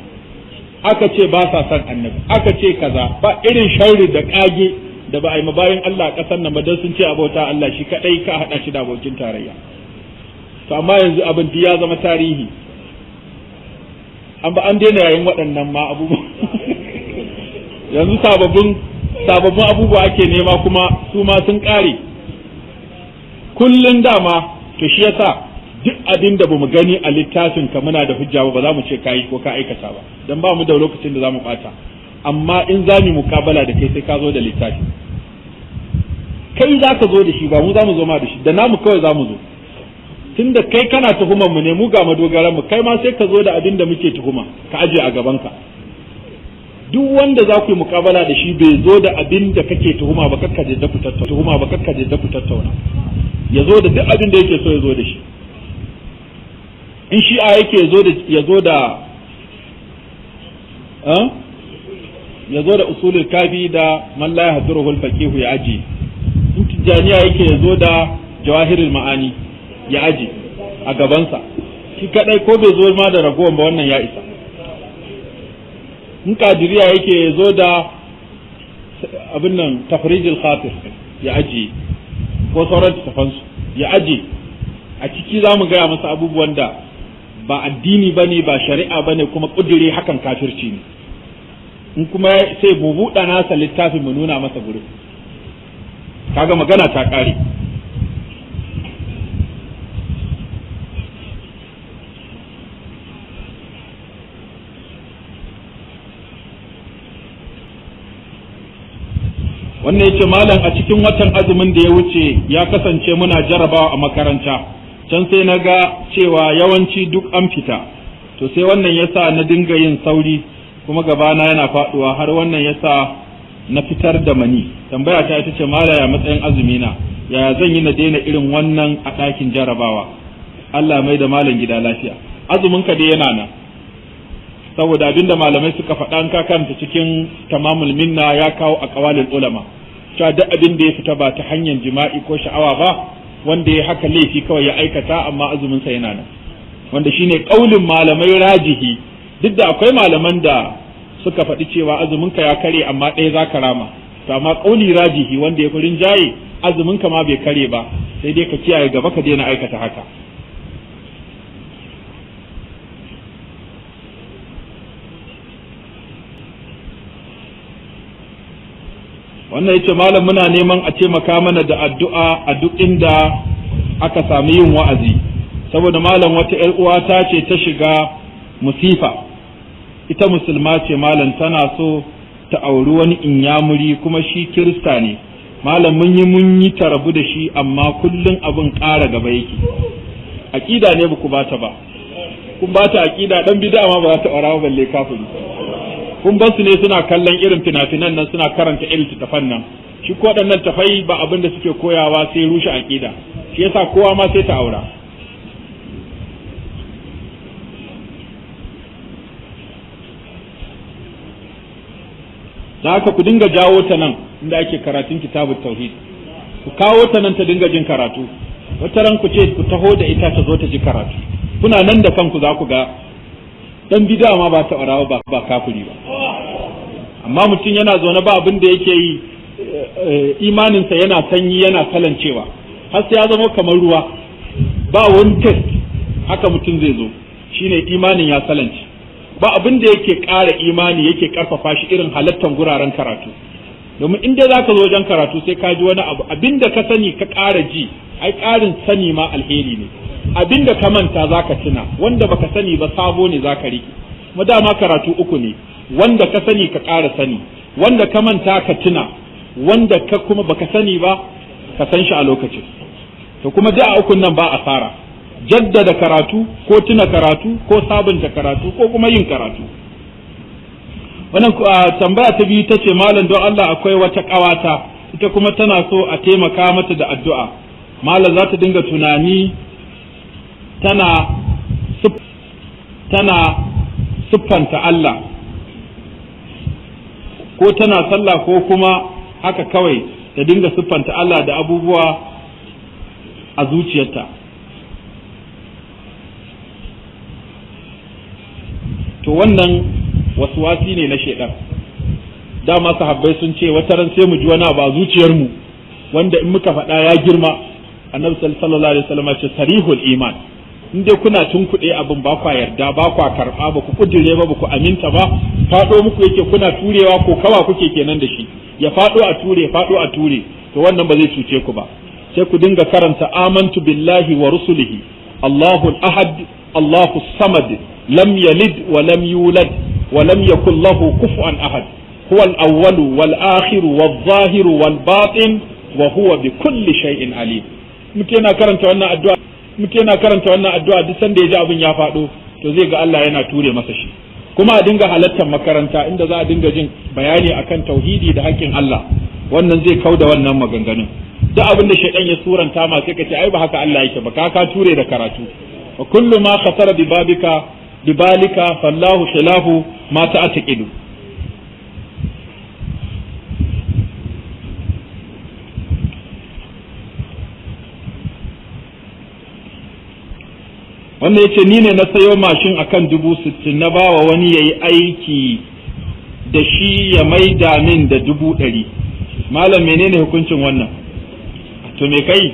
Aka ce ba sa son annabi, aka ce kaza, ba irin sharri da kage da ba a yi bayan Allah a ƙasar nan ba, don sun ce abota Allah shi kaɗai ka haɗa shi da abokin tarayya. To amma yanzu abin ya zama tarihi, an daina yayin waɗannan ma abubuwa. Yanzu sababbin abubuwa ake nema kuma su ma sun ƙare. Kullun dama, to shi yasa duk abin da bamu gani a littafin ka muna da hujja ba za mu ce kai ko ka aikata ba, dan ba mu da lokacin da za mu ɓata. Amma in za mu mukabala da kai sai ka zo da littafi, kai za ka zo da shi, ba mu za mu zo ma da shi, da namu kawai za mu zo. Tunda kai kana tuhumar mu ne, mu ga madogaran mu, kai ma sai ka zo da abin da muke tuhuma ka aje a gaban ka. Duk wanda za ku yi mukabala da shi bai zo da abin da kake tuhuma ba, kakka je da ku tattauna, ya zo da duk abin da yake so ya zo da shi. In shi'a yake ya zo da usulul kafi da man la yahduruhu al-faqih ya aji. In tijaniya yake ya zo da jawahirul ma'ani ya aji a gabansa, shi kadai ko bai zo ma da ragowar ba, wannan ya isa. In kadiriya yake ya zo da abin nan tafrijul khatir ya aji, ko sauran tafansu ya aji. A ciki za mu gaya masa abubuwan da ba addini bane, ba shari'a bane, kuma kudure hakan kafirci ne. In kuma sai mu buɗa nasa littafin mu nuna masa gurin, kaga magana ta ƙare. wannan yace malam, a cikin watan azumin da ya wuce ya kasance muna jarabawa a makaranta, can sai na ga cewa yawanci duk an fita, to sai wannan yasa na dinga yin sauri kuma gabana yana faduwa har wannan yasa na fitar da mani. Tambaya ta ita ce malaya matsayin azumi na, yaya zan yi na daina irin wannan a ɗakin jarabawa? Allah mai da malam gida lafiya. Azumin ka dai yana nan, saboda abinda malamai suka faɗa an ka karanta cikin tamamul minna ya kawo a ƙawalin ulama cewa duk abin da ya fita ba ta hanyar jima'i ko sha'awa ba, wanda ya haka laifi kawai ya aikata, amma azumin sa yana nan, wanda shine kaulin malamai rajihi. Duk da akwai malaman da suka faɗi cewa azumin ka ya kare amma ɗaya za ka rama, to amma kauli rajihi wanda ya fi rinjaye azumin ka ma bai kare ba, sai dai ka kiyaye gaba ka daina aikata haka. Wannan yace malam muna neman a taimaka mana da addu'a a duk inda aka sami yin wa'azi, saboda malam wata ƴar uwata ce ta shiga musifa, ita musulma ce malam, tana so ta auri wani inyamuri kuma shi kirista ne malam, mun yi ta rabu da shi amma kullun abin ƙara gaba yake. Aqida ne ba bata ba, kun bata aqida, dan bid'a ma ba za ta aura balle kafiri. Kun ba su ne suna kallon irin fina-finan nan, suna karanta irin littattafan nan, shi ko waɗannan tafai ba abin da suke koyawa sai rushe aqida, shi yasa kowa ma sai ta aura. Da haka ku dinga jawo ta nan inda ake karatun kitabut tauhid, ku kawo ta nan ta dinga jin karatu, wata ran ku ce ku taho da ita ta zo ta ji karatu, kuna nan da kanku za ku ga dan bid'a ma ba ta arawa ba kafiri ba. Amma mutum yana zaune ba abin da yake yi, imaninsa yana sanyi yana kalancewa har sai ya zama kamar ruwa, ba wani test, haka mutum zai zo, shine imanin ya salance. Ba abin da yake ƙara imani yake ƙarfafa shi irin halattan guraren karatu, domin in dai zaka zo wajen karatu sai ka ji wani abu, abinda ka sani ka ƙara ji, ai ƙarin sani ma alheri ne. Abinda ka manta zaka tuna, wanda baka sani ba sabo ne zaka rike. Kuma dama karatu uku ne, wanda ka sani ka ƙara sani, wanda ka manta ka tuna, wanda ka kuma baka sani ba ka san shi a lokacin. To kuma da ukun nan ba asara, jaddada karatu ko tuna karatu ko sabunta karatu ko kuma yin karatu. Wannan tambaya ta biyu ta ce malam don Allah akwai wata ƙawata, ita kuma tana so a taimaka mata da addu'a. Malam za ta dinga tunani tana siffanta Allah, ko tana sallah ko kuma haka kawai ta dinga siffanta Allah da abubuwa a zuciyarta. To wannan waswasi ne na shaidan. Dama sahabbai sun ce wata ran sai mu ji wani abu a zuciyarmu wanda in muka faɗa ya girma. Annabi sallallahu alaihi wasallam ya ce sarihul iman, in dai kuna tunkuɗe abin ba kwa yarda, ba kwa karɓa, ba ku kudure ba, ba ku aminta ba, faɗo muku yake kuna turewa ko kawa kuke kenan da shi, ya faɗo a ture, faɗo a ture, to wannan ba zai cuce ku ba. Sai ku dinga karanta amantu billahi wa rusulihi, Allahu ahad, Allahu samad, lam yalid wa lam yulad wa lam yakul lahu kufuwan ahad, huwa al-awwal wal akhir wal zahir wal batin wa huwa bi kulli shay'in alim. Muke na karanta wannan addu'a duk sanda ya ji abin ya faɗo, to zai ga Allah yana ture masa shi. Kuma a dinga halartar makaranta inda za a dinga jin bayani akan tauhidi da haƙƙin Allah, wannan zai kauda wannan maganganun. Duk abin da shaidan ya suranta ma sai ka ce ai ba haka Allah yake ba, ka ture da karatu. Wa kullu ma khatara bi balika fallahu khilafu ma ta'taqidu. Wannan yace ni ne na sayo mashin akan 60,000 na bawa wani yayi aiki da shi ya maida min da 100,000. Malam menene hukuncin wannan? To me kai?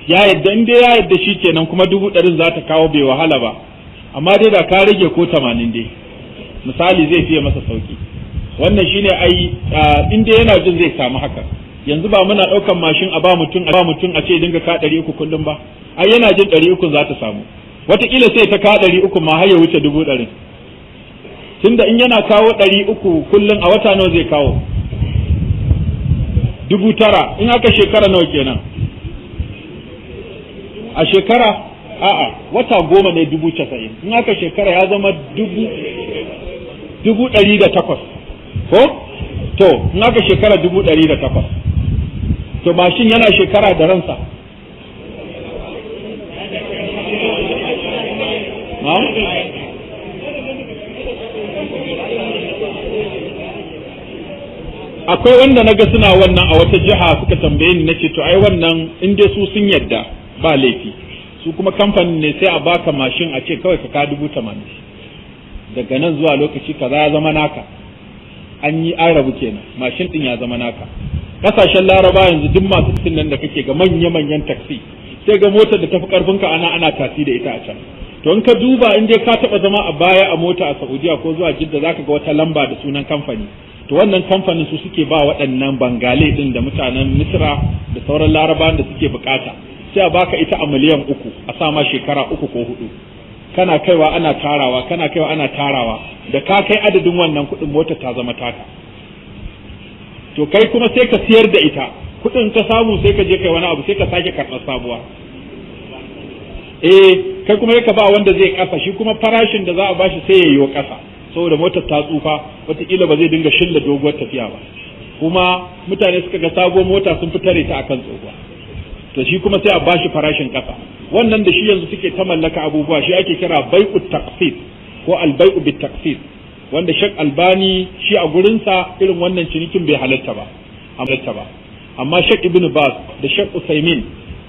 Ya yadda in dai ya yadda shi kenan, kuma 100,000 za ta kawo bai wahala ba, amma dai da ka rage ko 80 dai misali zai fiye masa sauki. Wannan shine ai in dai yana jin zai samu haka. Yanzu ba muna ɗaukan mashin a ba mutum a ce dinga ka 300 kullum ba, ai yana jin 300 za ta samu, wataƙila sai ta ka 300 ma har ya wuce 100,000, tunda in yana kawo 300 kullum a wata nawa zai kawo 9,000, in aka shekara nawa kenan a shekara? A'a, wata 10 ne 90,000, in aka shekara ya zama 108,000 ko to in aka shekara 108,000 to mashin yana shekara da ransa akwai wanda naga suna wannan a wata jiha suka tambaye ni nace to ai wannan in dai su sun yadda ba laifi su kuma kamfanin ne sai a baka mashin a ce kawai ka 80,000 daga nan zuwa lokaci kaza ya zama naka an yi arabu kenan mashin din ya zama naka kasashen laraba yanzu duk masu cikin nan da kake ga manya-manyan taxi sai ga motar da tafi karfinka ana tasi da ita a can to in ka duba in dai ka taba zama a baya a mota a Saudiya ko zuwa Jidda zaka ga wata lamba da sunan kamfani to wannan kamfanin su suke ba waɗannan bangale din da mutanen Misra da sauran larabawan da suke bukata sai a baka ita a miliyan 3 a sa ma shekara 3 ko 4 kana kaiwa ana tarawa da ka kai adadin wannan kuɗin motar ta zama taka to kai kuma sai ka siyar da ita kuɗin ka samu sai ka je kai wani abu sai ka sake karɓar sabuwa kai kuma ka ba wanda zai kasa shi kuma farashin da za a bashi sai ya yi kasa saboda motar ta tsufa wataƙila ba zai dinga shilla doguwar tafiya ba kuma mutane suka ga sabuwar mota sun fitare ta akan tsohuwa to shi kuma sai a bashi farashin kasa wannan da shi yanzu suke ta mallaka abubuwa shi ake kira bai'u taqsid ko al-bai'u bit taqsid wanda Sheikh Albani shi a gurinsa irin wannan cinikin bai halatta ba amma Sheikh Ibn Baz da Sheikh Usaimin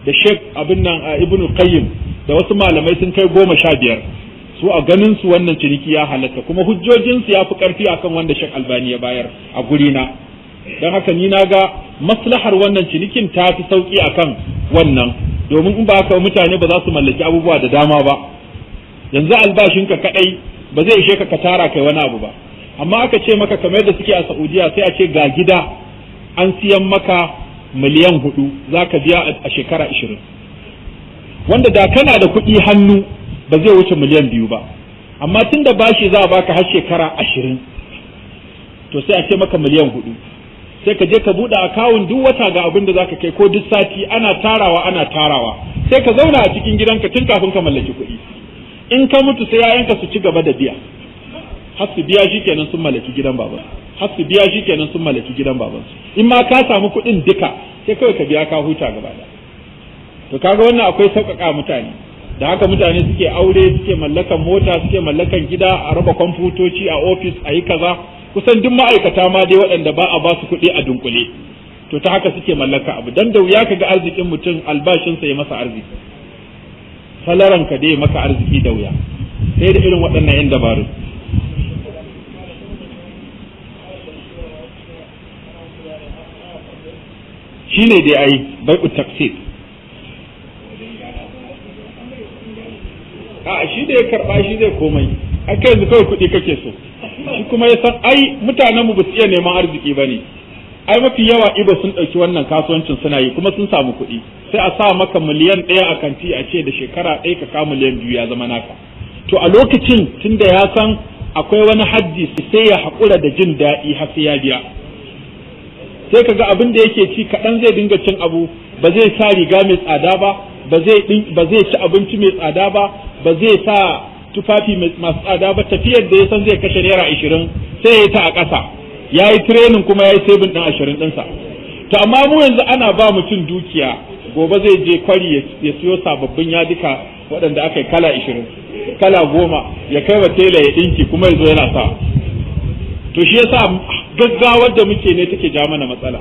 da Sheikh Ibn Qayyim da wasu malamai sun kai 15 su a ganin su wannan ciniki ya halatta kuma hujjojin su yafi karfi akan wanda Sheikh Albani ya bayar a gurina dan haka ni naga maslahar wannan cinikin ta fi sauki akan wannan domin in ba haka mutane ba za su mallaki abubuwa da dama ba yanzu albashinka kadai ba zai ishe ka tara kai wani abu ba amma aka ce maka kamar da suke a Saudiya sai a ce ga gida an siyan maka miliyan 4 zaka biya a shekara 20 wanda da kana da kuɗi hannu ba zai wuce miliyan 2 ba amma tunda bashi za a baka har shekara 20 to sai a ce maka miliyan 4 sai ka je ka buɗe akawun duk wata ga abin da zaka kai ko duk sati ana tarawa sai ka zauna a cikin gidanka tun kafin ka mallaki kuɗi in ka mutu sai yayanka su ci gaba da biya har su biya shikenan sun mallaki gidan baban in ma ka samu kuɗin duka sai kawai ka biya ka huta gaba da to kaga wannan akwai sauƙaƙa mutane da haka mutane suke aure suke mallakan mota suke mallakan gida a raba kwamfutoci a ofis a yi kaza kusan duk ma'aikata ma dai waɗanda ba a ba su kuɗi a dunkule to ta haka suke mallaka abu dan da wuya kaga arzikin mutum albashinsa ya masa arziki salaranka dai maka arziki da wuya sai da irin waɗannan yan dabaru shine dai ai bai'u taksir shi da ya karba shi zai komai ai kai yanzu kawai kuɗi kake so shi kuma ya san ai mutanen mu ba su iya neman arziki bane ai mafi yawa ibo sun ɗauki wannan kasuwancin suna yi kuma sun samu kuɗi sai a sa maka miliyan 1 a kanti a ce da shekara 1 ka kawo miliyan 2 ya zama naka to a lokacin tunda ya san akwai wani haddi sai ya haƙura da jin daɗi har sai ya biya sai kaga abin da yake ci kaɗan zai dinga cin abu ba zai sa riga mai tsada ba ba zai ci abinci mai tsada ba ba zai sa tufafi masu tsada ba tafiyar da ya san zai kashe naira 20 sai ya yi ta a ƙasa ya yi training kuma ya yi saving ɗin 20 ɗinsa to amma mu yanzu ana ba mutum dukiya gobe zai je kwari ya siyo sababbin yadika waɗanda aka yi kala 20 kala 10 ya kai wa tela ya ɗinki kuma ya zo yana sa to shi yasa gaggawar da muke ne take ja mana matsala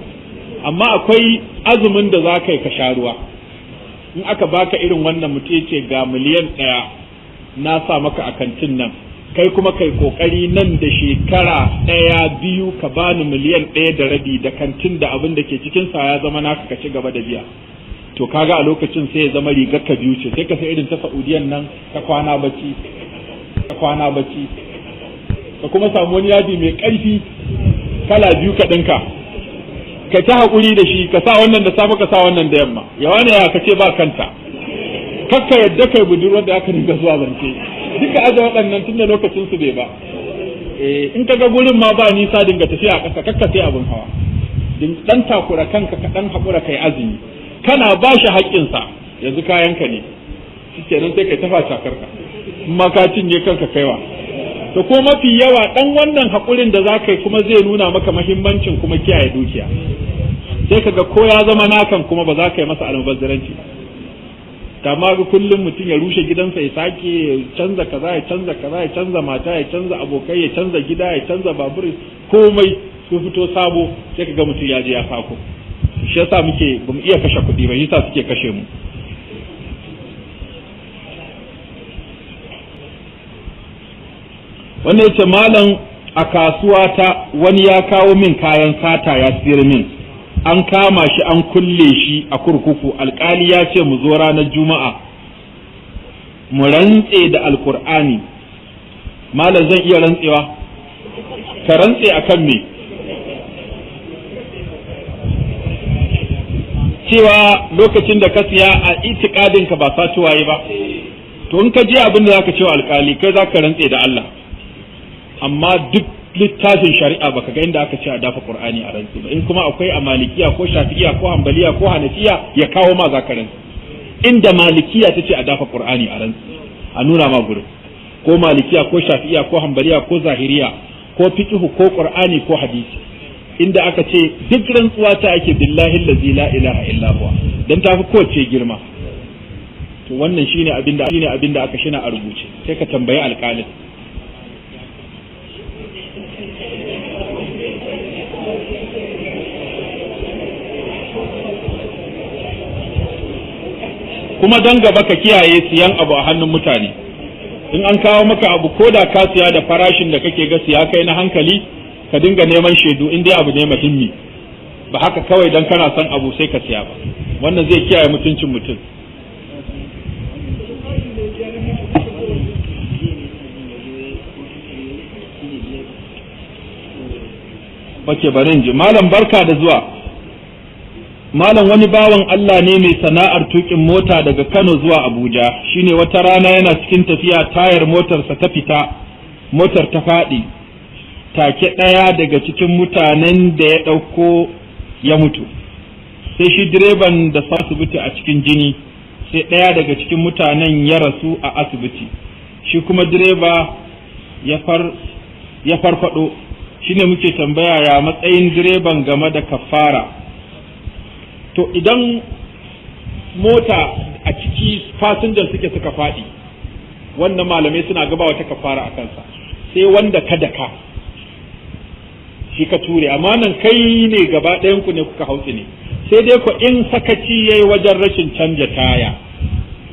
amma akwai azumin da za ka yi ka sha ruwa in aka baka irin wannan mutum ce ga miliyan 1 na sa maka a kantin nan kai kuma kai kokari nan da shekara 1-2 ka bani miliyan 1.5 da kantin da abin da ke cikin sa ya zama naka ka ci gaba da biya to kaga a lokacin sai ya zama rigar ka biyu ce sai ka sai irin ta Saudiyan nan ta kwana bacci ka kuma samu wani yadi mai karfi kala 2 ka dinka ka ta hakuri da shi ka sa wannan da safe ka sa wannan da yamma yawa ne ya kace ba kanta kakka yadda kai budurwar da aka dinga zuwa zance duka aje waɗannan tun da lokacin su bai ba in ka ga gurin ma ba nisa dinga tafiya a ƙasa kakka sai abin hawa dan takura kanka ka dan hakura kai azumi kana ba shi haƙƙin sa yanzu kayanka ne shikenan sai kai tafa shakarka in ma ka cinye kanka kaiwa to ko mafi yawa dan wannan hakurin da zaka yi kuma zai nuna maka muhimmancin kuma kiyaye dukiya, sai kaga ko ya zama nakan kuma ba za ka yi masa almubazzaranci ba. Amma ga kullum mutum ya rushe gidansa ya sake ya canza kaza ya canza kaza ya canza mata ya canza abokai ya canza gida ya canza babur, komai su fito sabo, sai kaga mutum ya je ya sako. Shi yasa bamu iya kashe kuɗi ba, yasa suke kashe mu. Wanda yace malam, a kasuwa ta wani ya kawo min kayan sata ya siyar min, an kama shi an kulle shi a kurkuku, alkali ya ce mu zo ranar juma'a mu rantse da alkur'ani. Malam zan iya rantsewa? Ka rantse akan me? Cewa lokacin da ka siya a itikadinka ba satuwaye ba, to in ka je abin da zaka ce wa alkali, kai zaka rantse da Allah. Amma duk littafin shari'a baka ga inda aka ce a dafa Qur'ani a rantsi ba. In kuma akwai a Malikiya ko Shafi'iya ko Hanbaliya ko Hanafiya ya kawo ma zaka rantsi. Inda Malikiya tace a dafa Qur'ani a rantsi, a nuna ma gurin. Ko Malikiya ko Shafi'iya ko Hanbaliya ko Zahiriya ko fiqhu ko Qur'ani ko hadisi. Inda aka ce duk rantsuwa ta ake billahi allazi la ilaha illa huwa, dan tafi kowace girma. To wannan shine abinda aka shina a rubuce. Sai ka tambayi alƙalin. Kuma don gaba ka kiyaye siyan abu a hannun mutane. In an kawo maka abu, ko da ka siya da farashin da kake ga siya kai na hankali, ka dinga neman shaidu in dai abu ne muhimmi, ba haka kawai dan kana son abu sai ka siya ba. Wannan zai kiyaye mutuncin mutum. Bace barin ji malam, barka da zuwa. Malam, wani bawan Allah ne mai sana'ar tukin mota daga Kano zuwa Abuja. Shine wata rana yana cikin tafiya, tayar motarsa ta fita, motar ta faɗi, take ɗaya daga cikin mutanen da ya ɗauko ya mutu. Sai shi direban da sa asibiti a cikin jini, sai ɗaya daga cikin mutanen ya rasu a asibiti. Shi kuma direba ya farfado. Shine muke tambaya ya matsayin direban game da kafara. To idan mota a ciki fasinjan suka faɗi, wannan malamai suna gaba wata kafara a kansa, sai wanda ka daka shi ka ture, amma nan kai ne gaba ɗayan ku ne kuka hautsi ne. Sai dai ko in sakaci yayi wajen rashin canja taya,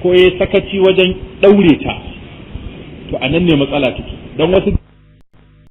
ko yayi sakaci wajen ɗaure ta, to anan ne matsala take. Dan wasu